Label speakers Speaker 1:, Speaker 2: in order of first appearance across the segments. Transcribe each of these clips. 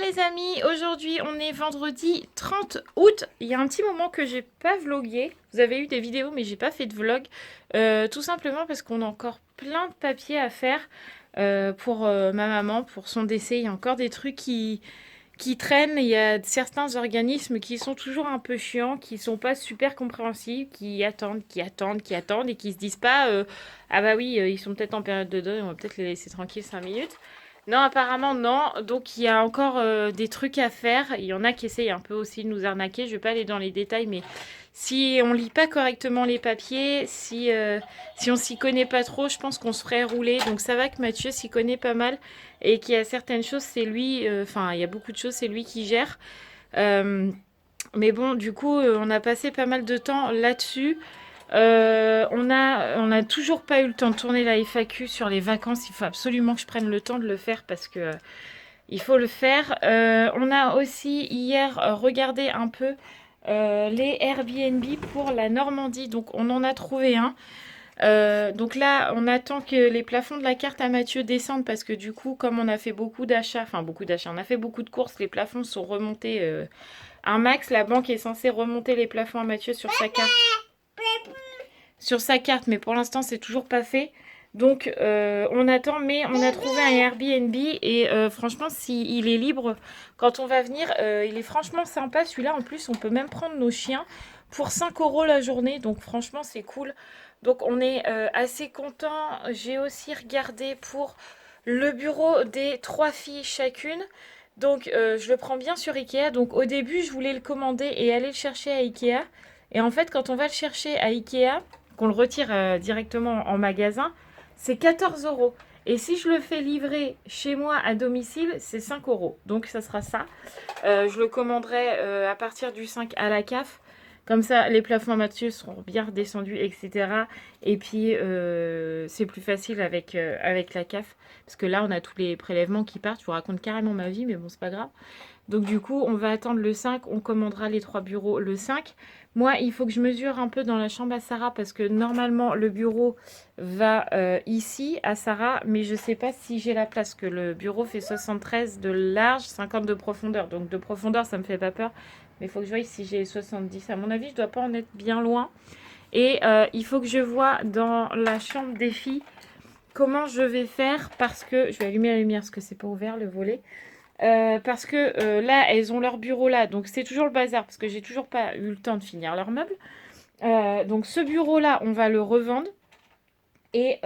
Speaker 1: les amis, aujourd'hui on est vendredi 30 août. Il y a un petit moment que j'ai pas vlogué. Vous avez eu des vidéos mais j'ai pas fait de vlog. Tout simplement parce qu'on a encore plein de papiers à faire pour ma maman, pour son décès. Il y a encore des trucs qui traînent. Il y a certains organismes qui sont toujours un peu chiants, qui sont pas super compréhensibles, qui attendent et qui se disent pas ah bah oui, ils sont peut-être en période de deuil, on va peut-être les laisser tranquilles 5 minutes. Non, apparemment non. Donc il y a encore des trucs à faire. Il y en a qui essayent un peu aussi de nous arnaquer. Je vais pas aller dans les détails, mais si on lit pas correctement les papiers, si on s'y connaît pas trop, je pense qu'on se ferait rouler. Donc ça va que Mathieu s'y connaît pas mal et qu'il y a certaines choses, c'est lui. Enfin, il y a beaucoup de choses, c'est lui qui gère. Euh, mais bon, du coup, on a passé pas mal de temps là-dessus. On a toujours pas eu le temps de tourner la FAQ sur les vacances. Il faut absolument que je prenne le temps de le faire parce que il faut le faire. On a aussi hier regardé un peu les Airbnb pour la Normandie. Donc on en a trouvé un. Donc là, on attend que les plafonds de la carte à Mathieu descendent parce que du coup, comme on a fait beaucoup d'achats, enfin beaucoup d'achats, on a fait beaucoup de courses, les plafonds sont remontés un max. La banque est censée remonter les plafonds à Mathieu sur sa carte, mais pour l'instant c'est toujours pas fait. Donc on attend, mais on a trouvé un Airbnb et franchement, s'il est libre quand on va venir, il est franchement sympa celui-là. En plus, on peut même prendre nos chiens pour 5 € la journée, donc franchement c'est cool. Donc on est assez content. J'ai aussi regardé pour le bureau des 3 filles chacune. Donc je le prends bien sur Ikea. Donc au début, je voulais le commander et aller le chercher à Ikea. Et en fait, quand on va le chercher à Ikea, qu'on le retire directement en magasin, c'est 14 €. Et si je le fais livrer chez moi à domicile, c'est 5 €. Donc ça sera ça. Je le commanderai à partir du 5 à la CAF. Comme ça, les plafonds à Mathieu seront bien redescendus, etc. Et puis, c'est plus facile avec la CAF. Parce que là, on a tous les prélèvements qui partent. Je vous raconte carrément ma vie, mais bon, c'est pas grave. Donc du coup, on va attendre le 5, on commandera les 3 bureaux le 5. Moi, il faut que je mesure un peu dans la chambre à Sarah parce que normalement, le bureau va ici à Sarah, mais je ne sais pas si j'ai la place, que le bureau fait 73 de large, 50 de profondeur. Donc de profondeur, ça me fait pas peur, mais il faut que je voie si j'ai 70. À mon avis, je ne dois pas en être bien loin. Et il faut que je vois dans la chambre des filles comment je vais faire parce que... Je vais allumer la lumière parce que c'est pas ouvert le volet. Parce que là, elles ont leur bureau là, donc c'est toujours le bazar parce que j'ai toujours pas eu le temps de finir leurs meubles. Donc ce bureau-là, on va le revendre. Et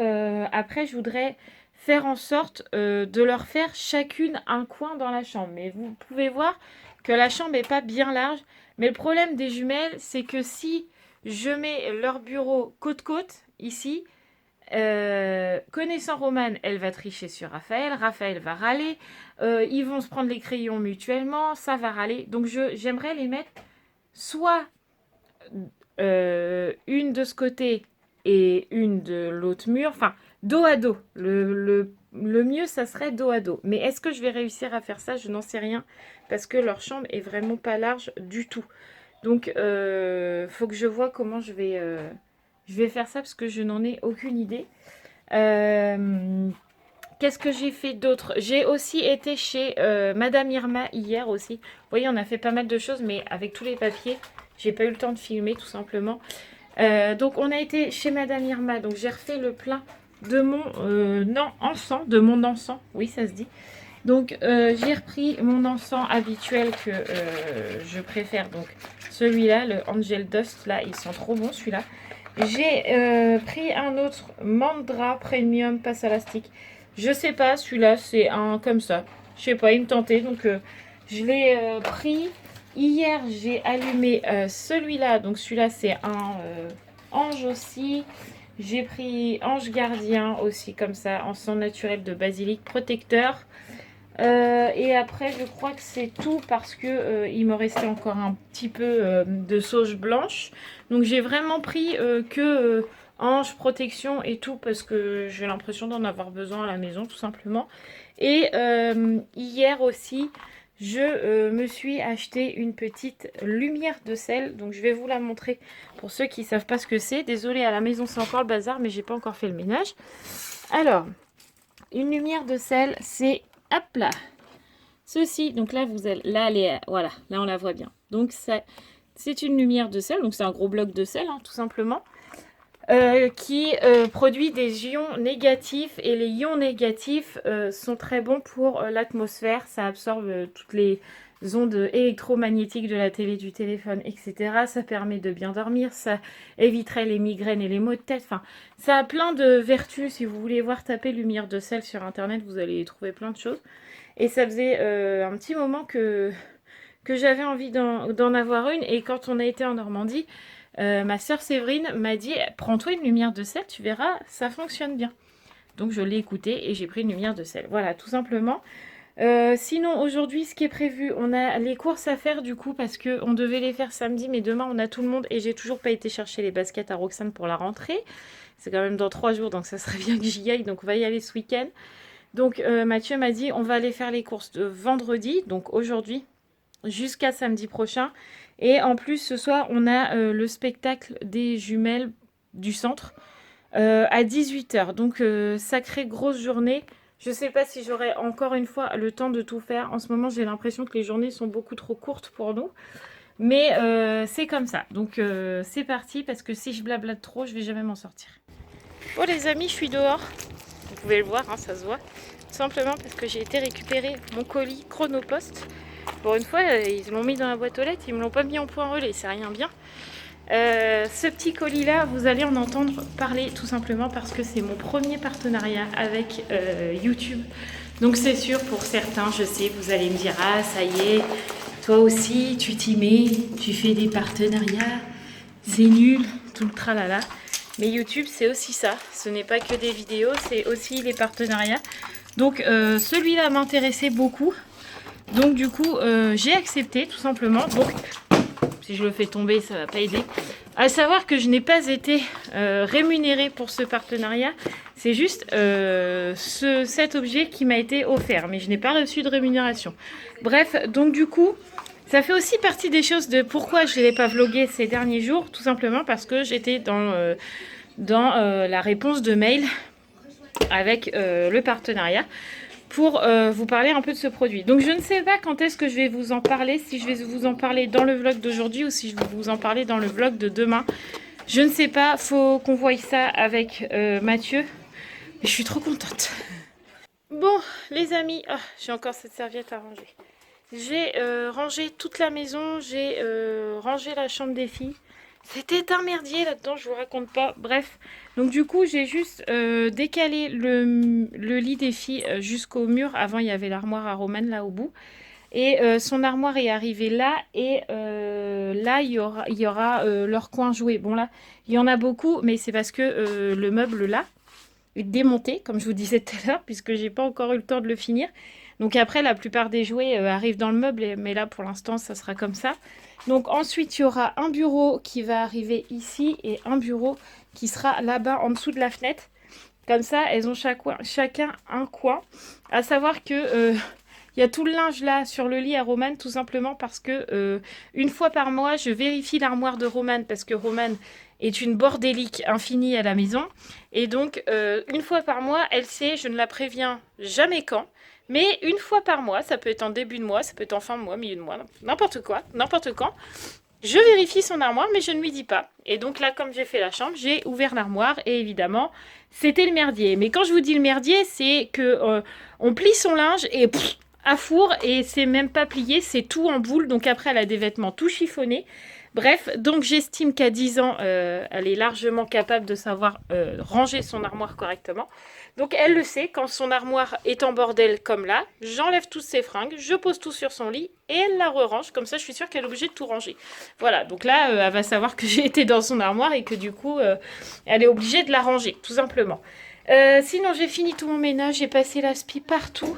Speaker 1: après, je voudrais faire en sorte de leur faire chacune un coin dans la chambre. Mais vous pouvez voir que la chambre n'est pas bien large. Mais le problème des jumelles, c'est que si je mets leur bureau côte-côte, ici, connaissant Romane, elle va tricher sur Raphaël. Raphaël va râler. Ils vont se prendre les crayons mutuellement. Ça va râler. Donc j'aimerais les mettre soit une de ce côté et une de l'autre mur. Enfin, dos à dos. Le mieux, ça serait dos à dos. Mais est-ce que je vais réussir à faire ça? Je n'en sais rien. Parce que leur chambre est vraiment pas large du tout. Donc, faut que je vois comment je vais faire ça parce que je n'en ai aucune idée. Qu'est-ce que j'ai fait d'autre? J'ai aussi été chez Madame Irma hier aussi. Vous voyez, on a fait pas mal de choses, mais avec tous les papiers, j'ai pas eu le temps de filmer tout simplement. Donc on a été chez Madame Irma. Donc j'ai refait le plein de mon encens, de mon encens. Oui, ça se dit. Donc j'ai repris mon encens habituel que je préfère. Donc celui-là, le Angel Dust, là, il sent trop bon celui-là. J'ai pris un autre Mandra Premium Passe à Elastique. Je sais pas, celui-là, c'est un comme ça. Je sais pas, il me tentait, donc je l'ai pris. Hier, j'ai allumé celui-là. Donc celui-là, c'est un ange aussi. J'ai pris ange gardien aussi, comme ça, en sang naturel de basilic protecteur. Et après, je crois que c'est tout parce que il me restait encore un petit peu de sauge blanche. Donc j'ai vraiment pris que ange, protection et tout parce que j'ai l'impression d'en avoir besoin à la maison tout simplement. Et hier aussi, je me suis acheté une petite lumière de sel. Donc je vais vous la montrer pour ceux qui ne savent pas ce que c'est. Désolée, à la maison c'est encore le bazar, mais j'ai pas encore fait le ménage. Alors, une lumière de sel, c'est... Hop là! ceci. Donc là, là, elle est, voilà, là on la voit bien. Donc c'est une lumière de sel, donc c'est un gros bloc de sel, hein, tout simplement, qui produit des ions négatifs. Et les ions négatifs sont très bons pour l'atmosphère. Ça absorbe toutes les ondes électromagnétiques de la télé, du téléphone, etc. Ça permet de bien dormir, ça éviterait les migraines et les maux de tête. Enfin, ça a plein de vertus. Si vous voulez voir taper lumière de sel sur internet, vous allez trouver plein de choses. Et ça faisait un petit moment que j'avais envie d'en avoir une. Et quand on a été en Normandie, ma sœur Séverine m'a dit « Prends-toi une lumière de sel, tu verras, ça fonctionne bien. » Donc je l'ai écoutée et j'ai pris une lumière de sel. Voilà, tout simplement. Sinon, aujourd'hui, ce qui est prévu, on a les courses à faire du coup, parce qu'on devait les faire samedi, mais demain, on a tout le monde et j'ai toujours pas été chercher les baskets à Roxane pour la rentrée. C'est quand même dans 3 jours, donc ça serait bien que j'y aille, donc on va y aller ce week-end. Donc Mathieu m'a dit, on va aller faire les courses de vendredi, donc aujourd'hui, jusqu'à samedi prochain. Et en plus, ce soir, on a le spectacle des jumelles du centre à 18h. Donc, sacrée grosse journée. Je ne sais pas si j'aurai encore une fois le temps de tout faire. En ce moment, j'ai l'impression que les journées sont beaucoup trop courtes pour nous. Mais c'est comme ça. Donc, c'est parti parce que si je blablate trop, je ne vais jamais m'en sortir. Bon, les amis, je suis dehors. Vous pouvez le voir, hein, ça se voit. Tout simplement parce que j'ai été récupérer mon colis Chronopost. Pour une fois, ils l'ont mis dans la boîte aux lettres, ils me l'ont pas mis en point relais, c'est rien bien. Ce petit colis là, vous allez en entendre parler tout simplement parce que c'est mon premier partenariat avec YouTube. Donc c'est sûr, pour certains, je sais, vous allez me dire « Ah, ça y est, toi aussi, tu t'y mets, tu fais des partenariats, c'est nul, tout le tralala. » Mais YouTube, c'est aussi ça, ce n'est pas que des vidéos, c'est aussi les partenariats. Donc celui-là m'intéressait beaucoup. Donc du coup, j'ai accepté tout simplement. Donc, si je le fais tomber, ça va pas aider. À savoir que je n'ai pas été rémunérée pour ce partenariat. C'est juste cet objet qui m'a été offert. Mais je n'ai pas reçu de rémunération. Bref, donc du coup, ça fait aussi partie des choses de pourquoi je n'ai pas vlogué ces derniers jours. Tout simplement parce que j'étais dans la réponse de mail avec le partenariat, pour vous parler un peu de ce produit. Donc je ne sais pas quand est-ce que je vais vous en parler, si je vais vous en parler dans le vlog d'aujourd'hui ou si je vais vous en parler dans le vlog de demain. Je ne sais pas, faut qu'on voie ça avec Mathieu. Mais je suis trop contente. Bon, les amis, j'ai encore cette serviette à ranger. J'ai rangé toute la maison, j'ai rangé la chambre des filles. C'était un merdier là-dedans, je vous raconte pas. Bref, donc du coup, j'ai juste décalé le lit des filles jusqu'au mur. Avant, il y avait l'armoire à Romane là au bout. Et son armoire est arrivée là. Et là, il y aura leur coin jouet. Bon là, il y en a beaucoup, mais c'est parce que le meuble là est démonté, comme je vous disais tout à l'heure, puisque j'ai pas encore eu le temps de le finir. Donc après, la plupart des jouets arrivent dans le meuble, mais là, pour l'instant, ça sera comme ça. Donc ensuite, il y aura un bureau qui va arriver ici et un bureau qui sera là-bas en dessous de la fenêtre. Comme ça, elles ont chacun un coin. À savoir que y a tout le linge là sur le lit à Romane, tout simplement parce que une fois par mois, je vérifie l'armoire de Romane parce que Romane est une bordélique infinie à la maison. Et donc, une fois par mois, elle sait, je ne la préviens jamais quand. Mais une fois par mois, ça peut être en début de mois, ça peut être en fin de mois, milieu de mois, n'importe quoi, n'importe quand. Je vérifie son armoire, mais je ne lui dis pas. Et donc là, comme j'ai fait la chambre, j'ai ouvert l'armoire et évidemment, c'était le merdier. Mais quand je vous dis le merdier, c'est que on plie son linge et à four et c'est même pas plié, c'est tout en boule. Donc après, elle a des vêtements tout chiffonnés. Bref, donc j'estime qu'à 10 ans, elle est largement capable de savoir ranger son armoire correctement. Donc elle le sait, quand son armoire est en bordel comme là, j'enlève toutes ses fringues, je pose tout sur son lit et elle la re-range. Comme ça, je suis sûre qu'elle est obligée de tout ranger. Voilà, donc là, elle va savoir que j'ai été dans son armoire et que du coup, elle est obligée de la ranger, tout simplement. Sinon, j'ai fini tout mon ménage, j'ai passé l'aspi partout.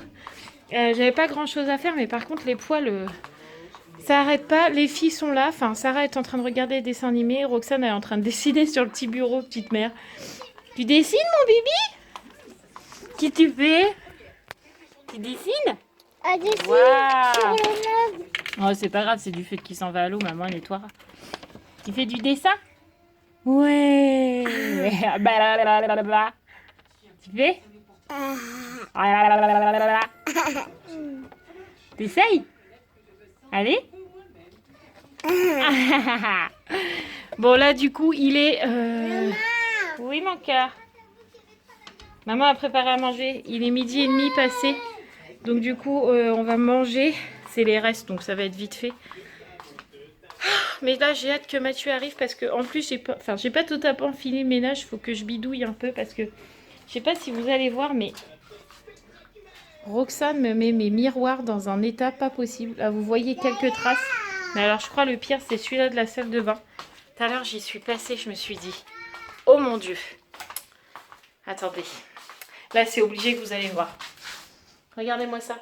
Speaker 1: J'avais pas grand-chose à faire, mais par contre, les poils... ça arrête pas, les filles sont là, enfin Sarah est en train de regarder des dessins animés, Roxane est en train de dessiner sur le petit bureau, petite mère. Tu dessines mon bibi? Qui tu fais? Tu dessines?
Speaker 2: Ah, dessine
Speaker 1: Waouh.
Speaker 2: sur le meuble.
Speaker 1: Oh c'est pas grave, c'est du fait qu'il s'en va à l'eau, maman nettoiera. Tu fais du dessin? Ouais. Tu fais? T'essayes? Allez. Bon là du coup il est... Oui mon cœur. Maman a préparé à manger. Il est 12h30 passé. Donc du coup on va manger. C'est les restes donc ça va être vite fait. Mais là j'ai hâte que Mathieu arrive parce que en plus j'ai pas totalement fini le ménage. Faut que je bidouille un peu parce que je sais pas si vous allez voir mais Roxane me met mes miroirs dans un état pas possible. Là vous voyez quelques traces. Mais alors je crois le pire c'est celui-là de la salle de bain. Tout à l'heure j'y suis passée, je me suis dit oh mon dieu. Attendez. Là c'est obligé que vous allez voir. Regardez-moi ça.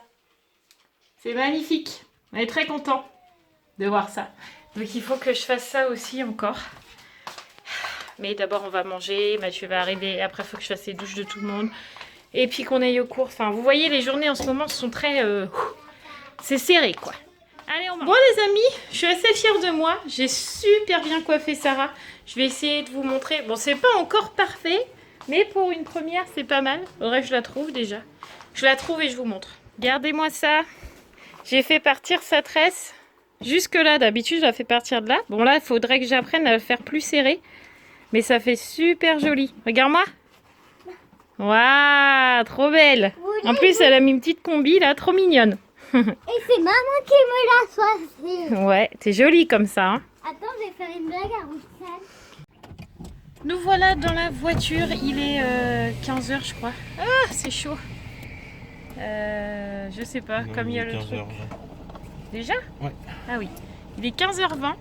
Speaker 1: C'est magnifique. On est très content de voir ça. Donc il faut que je fasse ça aussi encore. Mais d'abord on va manger. Mathieu va arriver. Après il faut que je fasse les douches de tout le monde. Et puis qu'on aille aux courses. Enfin vous voyez les journées en ce moment sont très... c'est serré quoi. Allez, on mange. Bon les amis, je suis assez fière de moi. J'ai super bien coiffé Sarah. Je vais essayer de vous montrer. Bon, c'est pas encore parfait, mais pour une première, c'est pas mal. Bref, je la trouve déjà. Je la trouve et je vous montre. Regardez-moi ça. J'ai fait partir sa tresse jusque là. D'habitude, je la fais partir de là. Bon là, il faudrait que j'apprenne à le faire plus serré. Mais ça fait super joli. Regarde-moi. Waouh, trop belle. En plus, elle a mis une petite combi là, trop mignonne.
Speaker 2: Et c'est maman qui me l'a choisi.
Speaker 1: Ouais, t'es jolie comme ça. Hein.
Speaker 2: Attends, je vais faire une blague à Roxane.
Speaker 1: Nous voilà dans la voiture. Il est 15h, je crois. Ah, c'est chaud. Je sais pas, non, comme il y a le truc. Déjà?
Speaker 3: Ouais.
Speaker 1: Ah oui. Il est 15h20.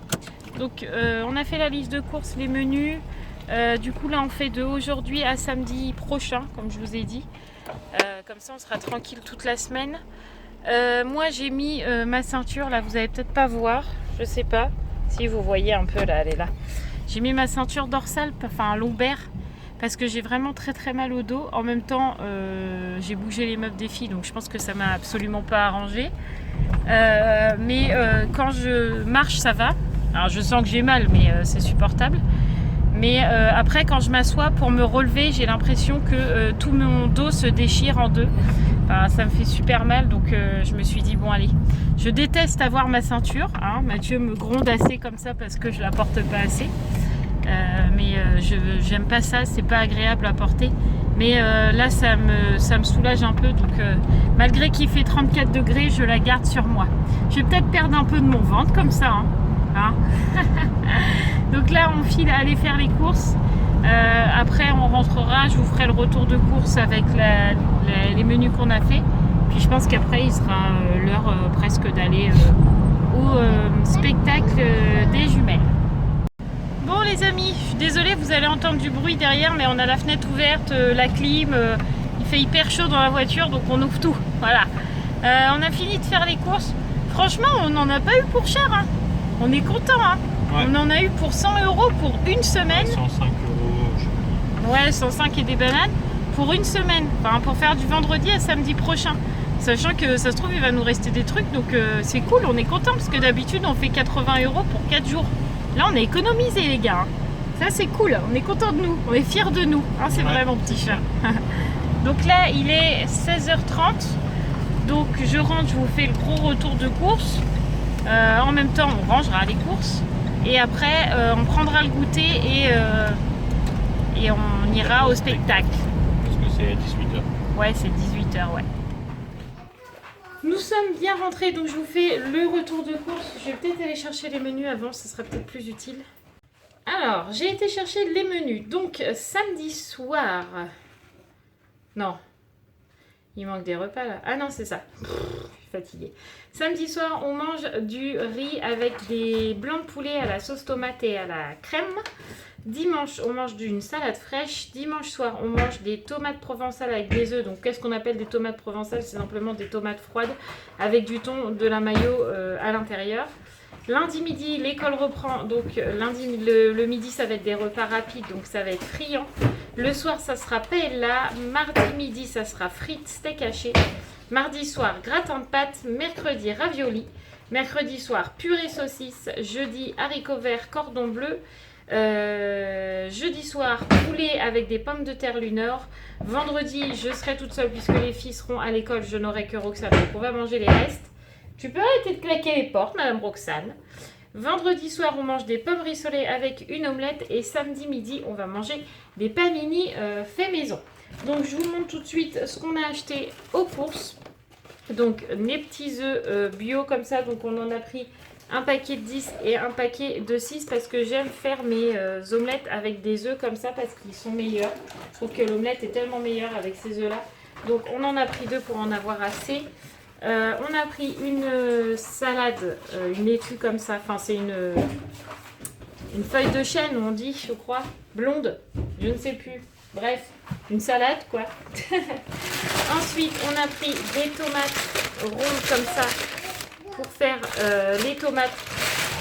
Speaker 1: Donc, on a fait la liste de courses, les menus. Du coup, là, on fait de aujourd'hui à samedi prochain, comme je vous ai dit. Comme ça, on sera tranquille toute la semaine. Moi j'ai mis ma ceinture là, vous allez peut-être pas voir, je sais pas si vous voyez un peu là, elle est là. J'ai mis ma ceinture dorsale, enfin lombaire, parce que j'ai vraiment très très mal au dos. En même temps j'ai bougé les meubles des filles donc je pense que ça m'a absolument pas arrangé. Mais quand je marche ça va, alors je sens que j'ai mal mais c'est supportable. Mais après quand je m'assois pour me relever j'ai l'impression que tout mon dos se déchire en deux. Enfin, ça me fait super mal donc je me suis dit bon allez, je déteste avoir ma ceinture, hein. Mathieu me gronde assez comme ça parce que je la porte pas assez, mais j'aime pas ça, c'est pas agréable à porter, mais là ça me soulage un peu donc malgré qu'il fait 34 degrés je la garde sur moi. Je vais peut-être perdre un peu de mon ventre comme ça hein. Donc là on file à aller faire les courses. Après on rentrera, je vous ferai le retour de course avec les menus qu'on a fait. Puis je pense qu'après il sera l'heure presque d'aller au spectacle des jumelles. Bon les amis, je suis désolée, vous allez entendre du bruit derrière, mais on a la fenêtre ouverte, la clim, il fait hyper chaud dans la voiture donc on ouvre tout. Voilà. On a fini de faire les courses. Franchement on n'en a pas eu pour cher hein. On est content hein. Ouais. On en a eu pour 100 € pour une semaine.
Speaker 3: 105 €.
Speaker 1: Ouais, 105 et des bananes pour une semaine. Enfin, pour faire du vendredi à samedi prochain. Sachant que ça se trouve, il va nous rester des trucs. Donc, c'est cool, on est content parce que d'habitude, on fait 80 € pour 4 jours. Là, on a économisé, les gars. Ça, c'est cool. On est content de nous. On est fiers de nous. Hein, c'est vrai, mon petit chat. Donc là, il est 16h30. Donc, je rentre, je vous fais le gros retour de course. En même temps, on rangera les courses. Et après, on prendra le goûter et on ira au spectacle.
Speaker 3: Parce que c'est à 18h.
Speaker 1: Ouais, c'est 18h, ouais. Nous sommes bien rentrés, donc je vous fais le retour de course. Je vais peut-être aller chercher les menus avant, ça sera peut-être plus utile. Alors, j'ai été chercher les menus. Donc, samedi soir... Non. Il manque des repas, là. Ah non, c'est ça. Je suis fatiguée. Samedi soir, on mange du riz avec des blancs de poulet à la sauce tomate et à la crème. Dimanche, on mange d'une salade fraîche. Dimanche soir, on mange des tomates provençales avec des œufs. Donc, qu'est-ce qu'on appelle des tomates provençales? C'est simplement des tomates froides avec du thon, de la mayo à l'intérieur. Lundi midi, l'école reprend. Donc, lundi, le midi, ça va être des repas rapides. Donc, ça va être friand. Le soir, ça sera paella. Mardi midi, ça sera frites, steak haché. Mardi soir, gratin de pâtes. Mercredi, ravioli. Mercredi soir, purée saucisse. Jeudi, haricots verts, cordon bleu. Jeudi soir, poulet avec des pommes de terre Lunor. Vendredi, je serai toute seule puisque les filles seront à l'école. Je n'aurai que Roxane. Donc on va manger les restes. Tu peux arrêter de claquer les portes, Madame Roxane. Vendredi soir, on mange des pommes rissolées avec une omelette. Et samedi midi, on va manger des panini fait maison. Donc, je vous montre tout de suite ce qu'on a acheté aux courses. Donc, les petits œufs bio comme ça. Donc, on en a pris un paquet de 10 et un paquet de 6 parce que j'aime faire mes omelettes avec des œufs comme ça parce qu'ils sont meilleurs. Je trouve que l'omelette est tellement meilleure avec ces œufs-là. Donc, on en a pris 2 pour en avoir assez. On a pris une salade, une laitue comme ça. Enfin, c'est une feuille de chêne, on dit, je crois. Blonde, je ne sais plus. Bref, une salade, quoi. Ensuite, on a pris des tomates rondes comme ça pour faire les tomates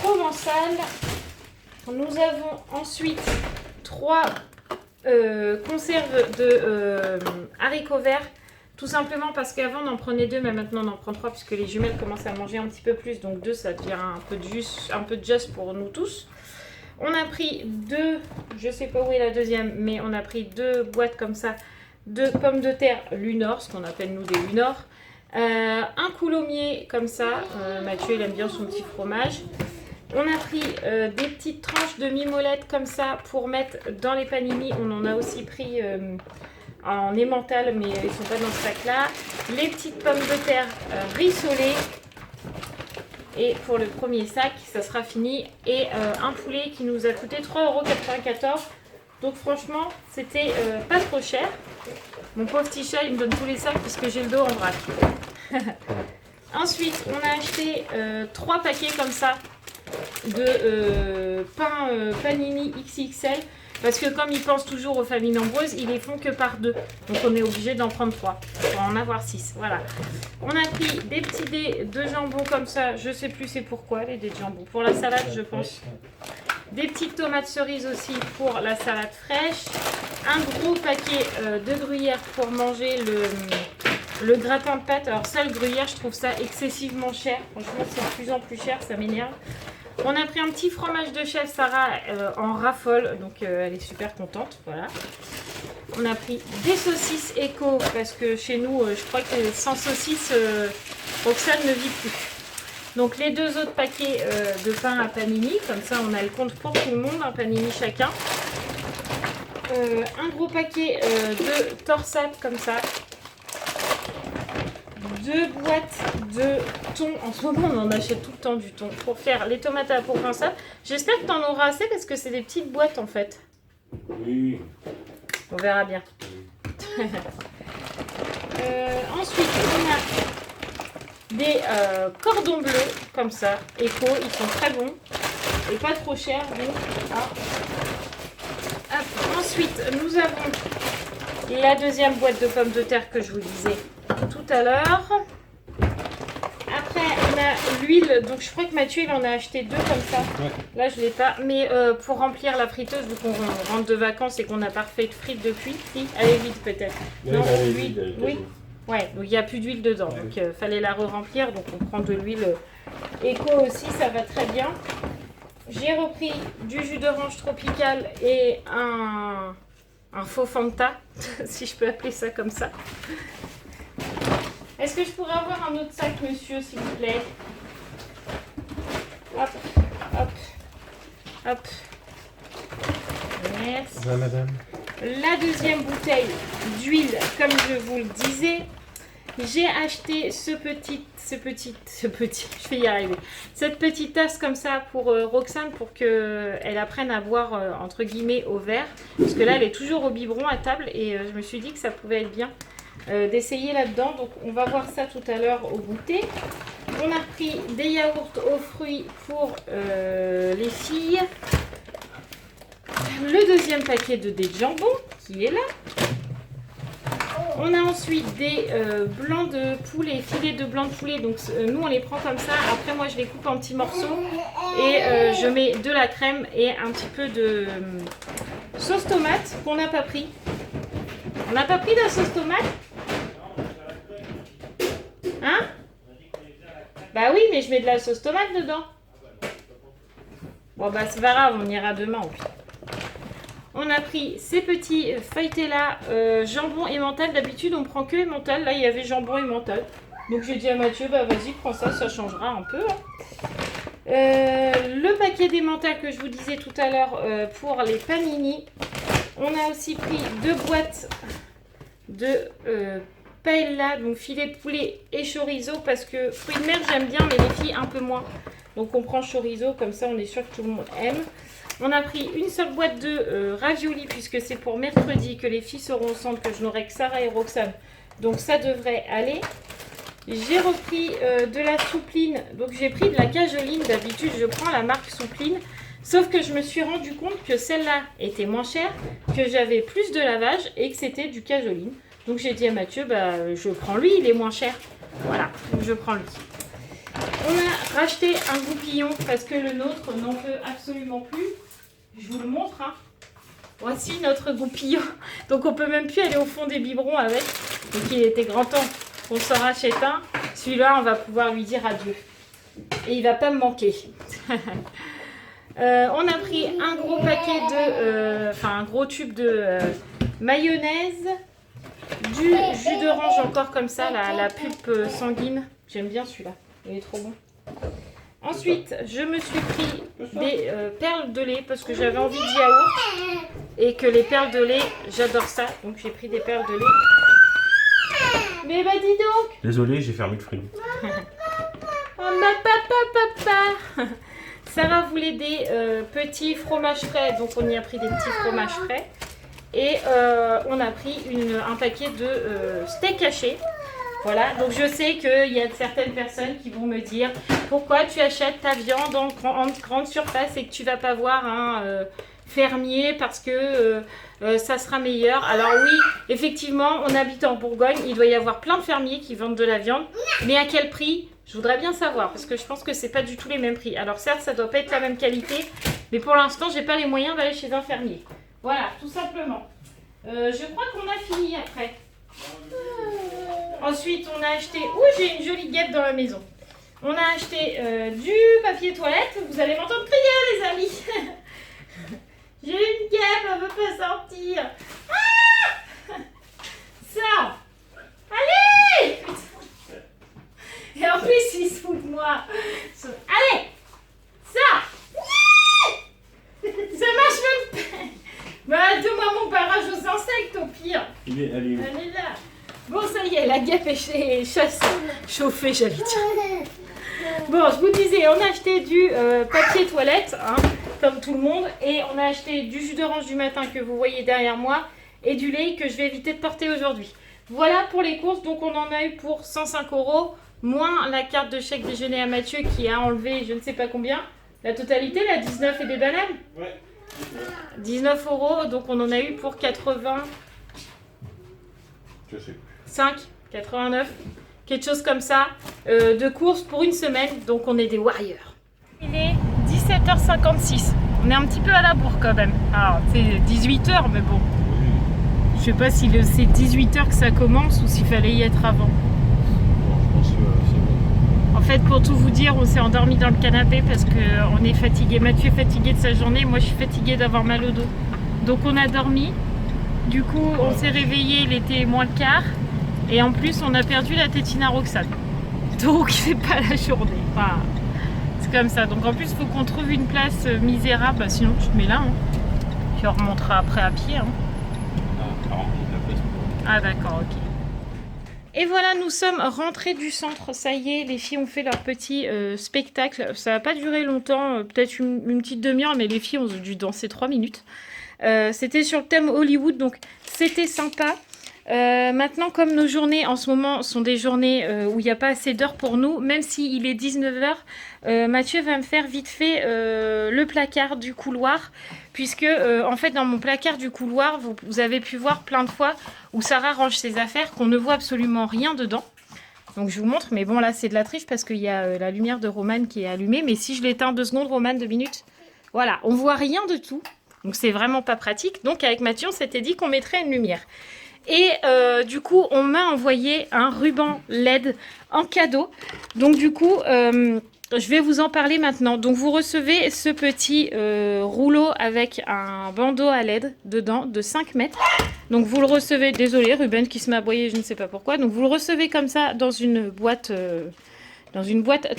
Speaker 1: provençales. Nous avons ensuite 3 conserves de haricots verts. Tout simplement parce qu'avant on en prenait 2, mais maintenant on en prend 3 puisque les jumelles commencent à manger un petit peu plus. Donc 2, ça devient un peu de juste pour nous tous. On a pris 2, je sais pas où est la deuxième, mais on a pris 2 boîtes comme ça de pommes de terre Lunor, ce qu'on appelle nous des Lunor. Un coulommier comme ça, Mathieu il aime bien son petit fromage. On a pris des petites tranches de mimolette comme ça pour mettre dans les panini. On en a aussi pris en emmental, mais ils ne sont pas dans ce sac là. Les petites pommes de terre rissolées. Et pour le premier sac, ça sera fini. Et un poulet qui nous a coûté 3,94 €. Donc franchement, c'était pas trop cher. Mon pauvre petit chat, il me donne tous les sacs puisque j'ai le dos en vrac. Ensuite, on a acheté 3 paquets comme ça de pain panini XXL. Parce que comme ils pensent toujours aux familles nombreuses, ils les font que par 2. Donc on est obligé d'en prendre 3 pour en avoir 6. Voilà. On a pris des petits dés de jambon comme ça. Je sais plus c'est pourquoi les dés de jambon. Pour la salade, je pense. Des petites tomates cerises aussi pour la salade fraîche. Un gros paquet de gruyère pour manger le gratin de pâte. Alors ça, le gruyère, je trouve ça excessivement cher. Franchement, c'est de plus en plus cher, ça m'énerve. On a pris un petit fromage de chef Sarah en raffole, donc elle est super contente, voilà. On a pris des saucisses éco, parce que chez nous, je crois que sans saucisses, Roxane ne vit plus. Donc les 2 autres paquets de pain à panini, comme ça on a le compte pour tout le monde, un panini chacun. Un gros paquet de torsades comme ça. 2 boîtes de thon. En ce moment, on en achète tout le temps du thon pour faire les tomates à la provençale. J'espère que tu en auras assez parce que c'est des petites boîtes en fait.
Speaker 3: Oui.
Speaker 1: On verra bien. Ensuite, on a des cordons bleus comme ça, éco. Ils sont très bons et pas trop chers. Donc, ensuite, nous avons la deuxième boîte de pommes de terre que je vous disais tout à l'heure. Après, on a l'huile. Donc, je crois que Mathieu, il en a acheté 2 comme ça. Ouais. Là, je ne l'ai pas. Mais pour remplir la friteuse, vu qu'on rentre de vacances et qu'on n'a pas refait de frites depuis, si, elle est vide peut-être. Non, l'huile. Oui. Ouais, donc il n'y a plus d'huile dedans. Ouais. Donc, fallait la re-remplir. Donc, on prend de l'huile éco aussi. Ça va très bien. J'ai repris du jus d'orange tropical et un faux Fanta, si je peux appeler ça comme ça. Est-ce que je pourrais avoir un autre sac, monsieur, s'il vous plaît? Hop, hop, hop. Merci.
Speaker 3: Bonjour, madame.
Speaker 1: La deuxième bouteille d'huile, comme je vous le disais, j'ai acheté je vais y arriver. Cette petite tasse comme ça pour Roxane, pour qu'elle apprenne à boire entre guillemets au verre. Parce que là, elle est toujours au biberon à table et je me suis dit que ça pouvait être bien d'essayer là-dedans. Donc on va voir ça tout à l'heure au goûter. On a pris des yaourts aux fruits pour les filles. Le deuxième paquet de dés de jambon qui est là. On a ensuite des blancs de poulet, filets de blanc de poulet. Donc nous on les prend comme ça. Après moi je les coupe en petits morceaux et je mets de la crème et un petit peu de sauce tomate qu'on n'a pas pris. On n'a pas pris de sauce tomate? Hein? Bah oui, mais je mets de la sauce tomate dedans. Bon bah c'est pas grave, on ira demain au pire. On a pris ces petits feuilletés là, jambon emmental. D'habitude on prend que emmental. Là il y avait jambon emmental. Donc j'ai dit à Mathieu, bah vas-y, prends ça, ça changera un peu. Le paquet d'emmental que je vous disais tout à l'heure pour les panini. On a aussi pris 2 boîtes de paella, donc filet de poulet et chorizo, parce que fruits de mer j'aime bien, mais les filles un peu moins. Donc on prend chorizo, comme ça on est sûr que tout le monde aime. On a pris une seule boîte de raviolis, puisque c'est pour mercredi que les filles seront au centre, que je n'aurai que Sarah et Roxane. Donc ça devrait aller. J'ai repris de la soupline, donc j'ai pris de la cajoline. D'habitude je prends la marque soupline, sauf que je me suis rendu compte que celle-là était moins chère, que j'avais plus de lavage et que c'était du cajoline. Donc j'ai dit à Mathieu, bah je prends lui, il est moins cher. Voilà, donc je prends lui. On a racheté un goupillon parce que le nôtre n'en peut absolument plus. Je vous le montre, hein. Voici notre goupillon. Donc on peut même plus aller au fond des biberons avec. Donc il était grand temps qu'on s'en rachète un. Celui-là, on va pouvoir lui dire adieu. Et il va pas me manquer. On a pris un gros paquet de... un gros tube de mayonnaise. Du jus d'orange encore comme ça, la pulpe sanguine. J'aime bien celui-là. Il est trop bon. Ensuite, je me suis pris des perles de lait parce que j'avais envie de yaourt. Et que les perles de lait, j'adore ça. Donc j'ai pris des perles de lait. Mais bah dis donc.
Speaker 3: Désolé, j'ai fermé le frigo.
Speaker 1: Oh ma papa. Sarah voulait des petits fromages frais. Donc on y a pris des petits fromages frais. Et on a pris un paquet de steak haché. Voilà, donc je sais qu'il y a certaines personnes qui vont me dire pourquoi tu achètes ta viande en grande surface et que tu vas pas voir un fermier parce que ça sera meilleur. Alors oui, effectivement, on habite en Bourgogne, il doit y avoir plein de fermiers qui vendent de la viande, mais à quel prix? Je voudrais bien savoir parce que je pense que c'est pas du tout les mêmes prix. Alors certes, ça doit pas être la même qualité, mais pour l'instant, j'ai pas les moyens d'aller chez un fermier. Voilà, tout simplement. Je crois qu'on a fini après. Ensuite, on a acheté... Ouh, j'ai une jolie guêpe dans la maison. On a acheté du papier toilette. Vous allez m'entendre crier, les amis. J'ai une guêpe, elle veut pas sortir. Ah, sors. Allez. Et en plus, il se fout de moi. Allez, sors. Ça marche même pas. Bah, donne-moi mon barrage aux insectes, au pire.
Speaker 3: Elle est où?
Speaker 1: Elle est là. Bon, ça y est, la guêpe est chassée. Chauffée, j'allais dire. Bon, je vous disais, on a acheté du papier toilette, hein, comme tout le monde. Et on a acheté du jus d'orange du matin que vous voyez derrière moi. Et du lait que je vais éviter de porter aujourd'hui. Voilà pour les courses. Donc, on en a eu pour 105 €. Moins la carte de chèque déjeuner à Mathieu qui a enlevé je ne sais pas combien. La totalité, la 19 et des bananes.
Speaker 3: Ouais.
Speaker 1: 19 €. Donc, on en a eu pour 80...
Speaker 3: Je sais.
Speaker 1: 5, 89, quelque chose comme ça, de course pour une semaine, donc on est des warriors. Il est 17h56, on est un petit peu à la bourre quand même. Alors c'est 18h, mais bon, je sais pas si c'est 18h que ça commence ou s'il fallait y être avant.
Speaker 3: Bon, je pense que c'est bon.
Speaker 1: En fait, pour tout vous dire, on s'est endormi dans le canapé parce qu'on est fatigué. Mathieu est fatigué de sa journée, moi je suis fatiguée d'avoir mal au dos. Donc on a dormi, du coup on s'est réveillé, il était moins le quart. Et en plus, on a perdu la tétine à Roxane. Donc, c'est pas la journée. Enfin, c'est comme ça. Donc, en plus, il faut qu'on trouve une place misérable. Bah, sinon, tu te mets là. Hein. Puis on remontera après à pied. Hein. Ah, d'accord, ok. Et voilà, nous sommes rentrés du centre. Ça y est, les filles ont fait leur petit spectacle. Ça n'a pas duré longtemps, peut-être une petite demi-heure, mais les filles ont dû danser 3 minutes. C'était sur le thème Hollywood, donc c'était sympa. Maintenant, comme nos journées en ce moment sont des journées où il n'y a pas assez d'heures pour nous, même s'il est 19h, Mathieu va me faire vite fait le placard du couloir, puisque en fait dans mon placard du couloir, vous avez pu voir plein de fois où Sarah range ses affaires, qu'on ne voit absolument rien dedans. Donc je vous montre, mais bon là c'est de la triche parce qu'il y a la lumière de Romane qui est allumée, mais si je l'éteins 2 secondes, Romane, 2 minutes, voilà, on voit rien de tout, donc c'est vraiment pas pratique. Donc avec Mathieu, on s'était dit qu'on mettrait une lumière. Et du coup, on m'a envoyé un ruban LED en cadeau. Donc du coup, je vais vous en parler maintenant. Donc vous recevez ce petit rouleau avec un bandeau à LED dedans de 5 mètres. Donc vous le recevez, désolé Ruben qui se m'a aboyé, je ne sais pas pourquoi. Donc vous le recevez comme ça dans une boîte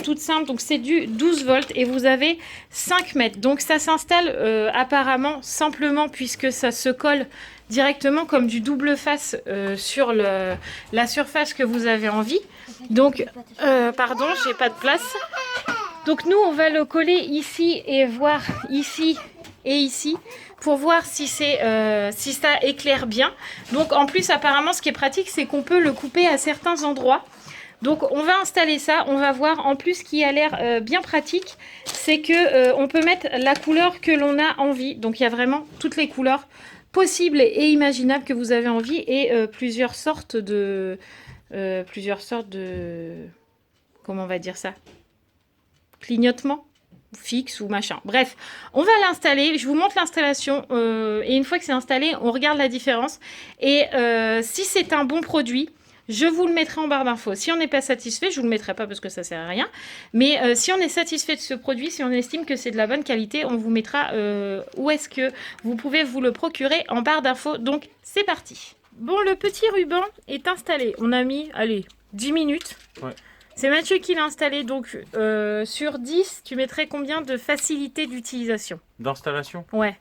Speaker 1: toute simple. Donc c'est du 12 volts et vous avez 5 mètres. Donc ça s'installe apparemment simplement puisque ça se colle directement comme du double face sur la surface que vous avez envie. Donc, pardon, j'ai pas de place. Donc nous, on va le coller ici et voir ici et ici pour voir si ça éclaire bien. Donc en plus, apparemment, ce qui est pratique, c'est qu'on peut le couper à certains endroits. Donc on va installer ça, on va voir. En plus, ce qui a l'air bien pratique, c'est que on peut mettre la couleur que l'on a envie. Donc il y a vraiment toutes les couleurs possibles et imaginables que vous avez envie et plusieurs sortes de comment on va dire ça, clignotement fixe ou machin. Bref, on va l'installer. Je vous montre l'installation et une fois que c'est installé, on regarde la différence. Et si c'est un bon produit, je vous le mettrai en barre d'infos. Si on n'est pas satisfait, je ne vous le mettrai pas parce que ça ne sert à rien. Mais si on est satisfait de ce produit, si on estime que c'est de la bonne qualité, on vous mettra où est-ce que vous pouvez vous le procurer en barre d'infos. Donc, c'est parti. Bon, le petit ruban est installé. On a mis, allez, 10 minutes.
Speaker 3: Ouais.
Speaker 1: C'est Mathieu qui l'a installé. Donc, sur 10, tu mettrais combien de facilité d'utilisation?
Speaker 3: D'installation
Speaker 1: Ouais.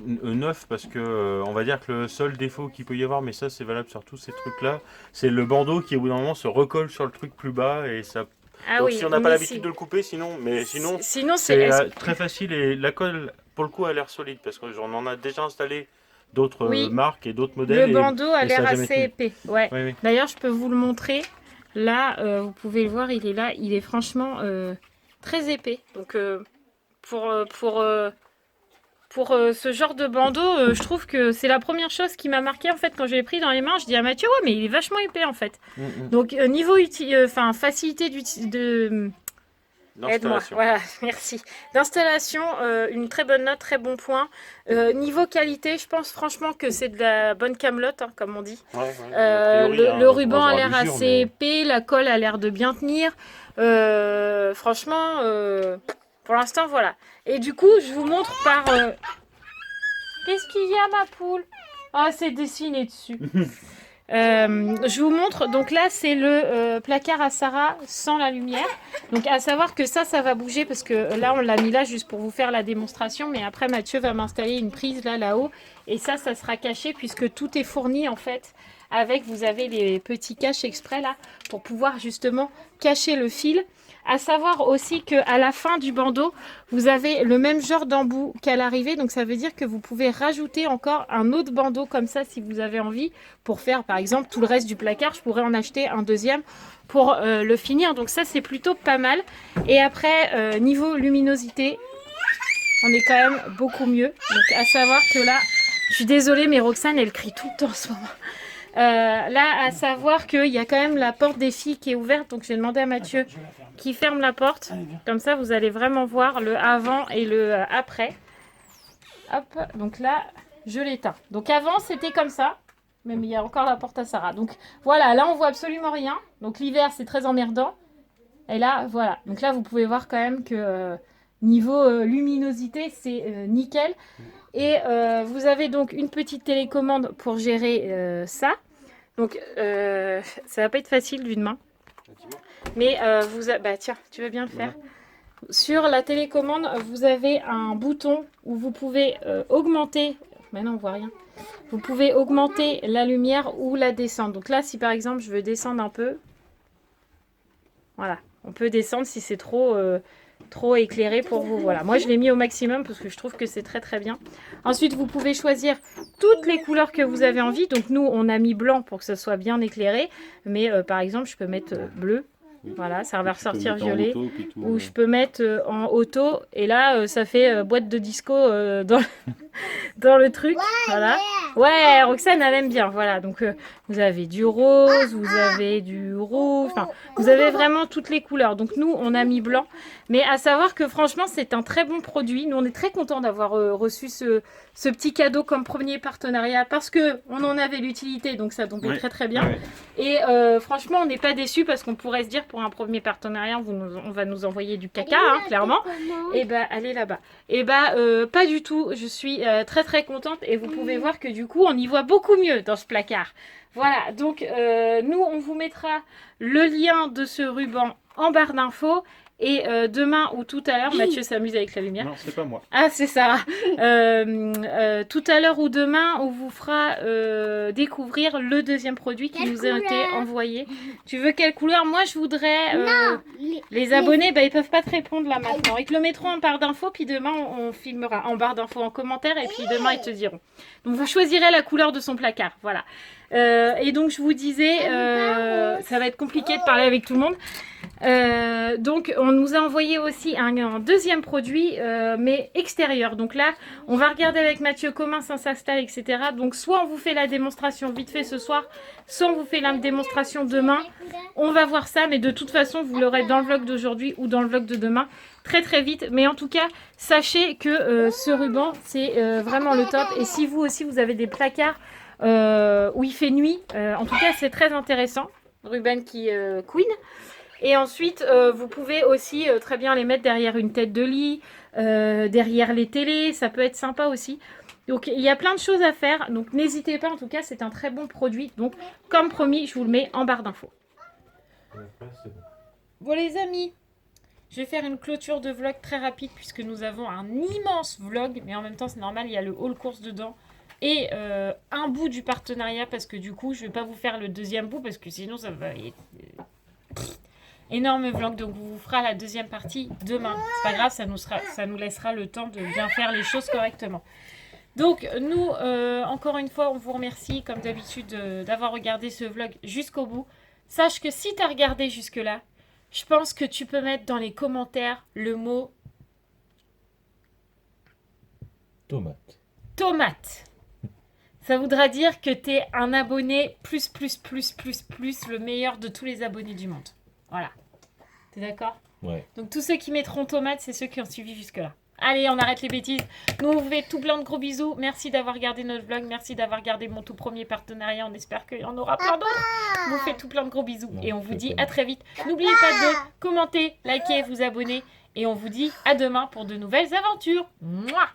Speaker 3: 9 parce que on va dire que le seul défaut qu'il peut y avoir, mais ça c'est valable sur tous ces trucs-là, c'est le bandeau qui au bout d'un moment se recolle sur le truc plus bas et ça.
Speaker 1: Ah
Speaker 3: Donc
Speaker 1: oui,
Speaker 3: si on n'a pas
Speaker 1: mais
Speaker 3: l'habitude de le couper, sinon
Speaker 1: sinon
Speaker 3: c'est très facile et la colle pour le coup a l'air solide parce qu'on en a déjà installé d'autres
Speaker 1: Oui.
Speaker 3: marques et d'autres modèles.
Speaker 1: Le bandeau a
Speaker 3: et ça
Speaker 1: l'air
Speaker 3: jamais
Speaker 1: assez
Speaker 3: tenu.
Speaker 1: épais. Ouais.
Speaker 3: Oui, oui.
Speaker 1: D'ailleurs, je peux vous le montrer. Là, vous pouvez le voir, il est là. Il est franchement très épais. Donc, pour ce genre de bandeau, je trouve que c'est la première chose qui m'a marqué en fait quand je l'ai pris dans les mains. Je dis à Mathieu, ouais, mais il est vachement épais en fait. Donc, niveau facilité de. Aide-moi, voilà, merci. D'installation, une très bonne note, très bon point. Niveau qualité, je pense franchement que c'est de la bonne camelote, hein, comme on dit.
Speaker 3: Ouais, a priori,
Speaker 1: Le ruban a l'air
Speaker 3: l'usure,
Speaker 1: assez
Speaker 3: mais-
Speaker 1: épais, la colle a l'air de bien tenir. Franchement, pour l'instant, voilà. Et du coup, je vous montre par... Qu'est-ce qu'il y a, ma poule? Ah, c'est dessiné dessus. Je vous montre, donc là c'est le placard à Sarah sans la lumière. Donc à savoir que ça va bouger parce que là on l'a mis là juste pour vous faire la démonstration. Mais après Mathieu va m'installer une prise là-haut. Et ça sera caché puisque tout est fourni en fait. Avec, vous avez les petits caches exprès là pour pouvoir justement cacher le fil. À savoir aussi qu'à la fin du bandeau, vous avez le même genre d'embout qu'à l'arrivée. Donc ça veut dire que vous pouvez rajouter encore un autre bandeau comme ça si vous avez envie. Pour faire par exemple tout le reste du placard, je pourrais en acheter un deuxième pour le finir. Donc ça c'est plutôt pas mal. Et après, niveau luminosité, on est quand même beaucoup mieux. Donc à savoir que là, je suis désolée mais Roxane elle crie tout le temps en ce moment. Là, à savoir qu'il y a quand même la porte des filles qui est ouverte. Donc, j'ai demandé à Mathieu qui ferme la porte. Comme ça, vous allez vraiment voir le avant et le après. Hop, donc là, je l'éteins. Donc, avant, c'était comme ça. Même il y a encore la porte à Sarah. Donc, voilà, là, on voit absolument rien. Donc, l'hiver, c'est très emmerdant. Et là, voilà. Donc là, vous pouvez voir quand même que niveau luminosité, c'est nickel. Et vous avez donc une petite télécommande pour gérer ça. Donc, ça va pas être facile d'une main. Mais tiens, tu veux bien le faire. Sur la télécommande, vous avez un bouton où vous pouvez augmenter. Maintenant, on voit rien. Vous pouvez augmenter la lumière ou la descendre. Donc là, si par exemple, je veux descendre un peu. Voilà. On peut descendre si c'est trop éclairé pour vous. Voilà, moi je l'ai mis au maximum parce que je trouve que c'est très très bien. Ensuite, vous pouvez choisir toutes les couleurs que vous avez envie. Donc nous, on a mis blanc pour que ce soit bien éclairé. Mais par exemple, je peux mettre bleu. Voilà, ça va ressortir violet. Ou je peux mettre en auto. Et là, ça fait boîte de disco dans... dans le truc. Voilà. Ouais, Roxane, elle aime bien. Voilà, donc vous avez du rose, vous avez du rouge, enfin, vous avez vraiment toutes les couleurs. Donc nous, on a mis blanc. Mais à savoir que franchement, c'est un très bon produit. Nous, on est très contents d'avoir reçu ce petit cadeau comme premier partenariat parce que on en avait l'utilité, donc ça tombait très très bien.
Speaker 3: Ouais.
Speaker 1: Et franchement, on n'est pas déçus parce qu'on pourrait se dire pour un premier partenariat, on va nous envoyer du caca, hein, clairement. Et bah, allez là-bas. Et bah, pas du tout. Je suis très très contente et vous pouvez voir que du coup, on y voit beaucoup mieux dans ce placard. Voilà, donc nous, on vous mettra le lien de ce ruban en barre d'infos. Et demain ou tout à l'heure, Mathieu s'amuse avec la lumière.
Speaker 3: Non, c'est pas moi.
Speaker 1: Ah, c'est ça. Tout à l'heure ou demain, on vous fera découvrir le deuxième produit qui nous a été envoyé. Tu veux quelle couleur? Moi, je voudrais... les abonnés, bah, ils peuvent pas te répondre là maintenant. Ils te le mettront en barre d'infos, puis demain, on filmera en barre d'infos en commentaire, et puis demain, ils te diront. Donc, vous choisirez la couleur de son placard. Voilà. Et donc, je vous disais, ça va être compliqué de parler avec tout le monde. Donc on nous a envoyé aussi un deuxième produit mais extérieur. Donc là on va regarder avec Mathieu comment ça s'installe, etc. Donc soit on vous fait la démonstration vite fait ce soir, soit on vous fait la démonstration demain. On va voir ça, mais de toute façon vous l'aurez dans le vlog d'aujourd'hui ou dans le vlog de demain très très vite. Mais en tout cas sachez que ce ruban c'est vraiment le top. Et si vous aussi vous avez des placards où il fait nuit, en tout cas c'est très intéressant. Ruban qui Queen. Et ensuite, vous pouvez aussi très bien les mettre derrière une tête de lit, derrière les télés, ça peut être sympa aussi. Donc il y a plein de choses à faire, donc n'hésitez pas, en tout cas c'est un très bon produit. Donc comme promis, je vous le mets en barre d'infos. Bon les amis, je vais faire une clôture de vlog très rapide puisque nous avons un immense vlog, mais en même temps c'est normal, il y a le haul course dedans. Et un bout du partenariat parce que du coup je ne vais pas vous faire le deuxième bout parce que sinon ça va être... énorme vlog, donc on vous fera la deuxième partie demain. C'est pas grave, ça nous laissera le temps de bien faire les choses correctement. Donc nous, encore une fois, on vous remercie comme d'habitude d'avoir regardé ce vlog jusqu'au bout. Sache que si tu as regardé jusque là, je pense que tu peux mettre dans les commentaires le mot tomate. Ça voudra dire que tu es un abonné plus, le meilleur de tous les abonnés du monde. Voilà. T'es d'accord?
Speaker 4: Ouais.
Speaker 1: Donc tous ceux qui mettront tomate, c'est ceux qui ont suivi jusque-là. Allez, on arrête les bêtises. Nous, on vous fait tout plein de gros bisous. Merci d'avoir regardé notre vlog. Merci d'avoir regardé mon tout premier partenariat. On espère qu'il y en aura plein d'autres. On vous fait tout plein de gros bisous. Et on vous dit à très vite. N'oubliez pas de commenter, liker, vous abonner. Et on vous dit à demain pour de nouvelles aventures. Mouah!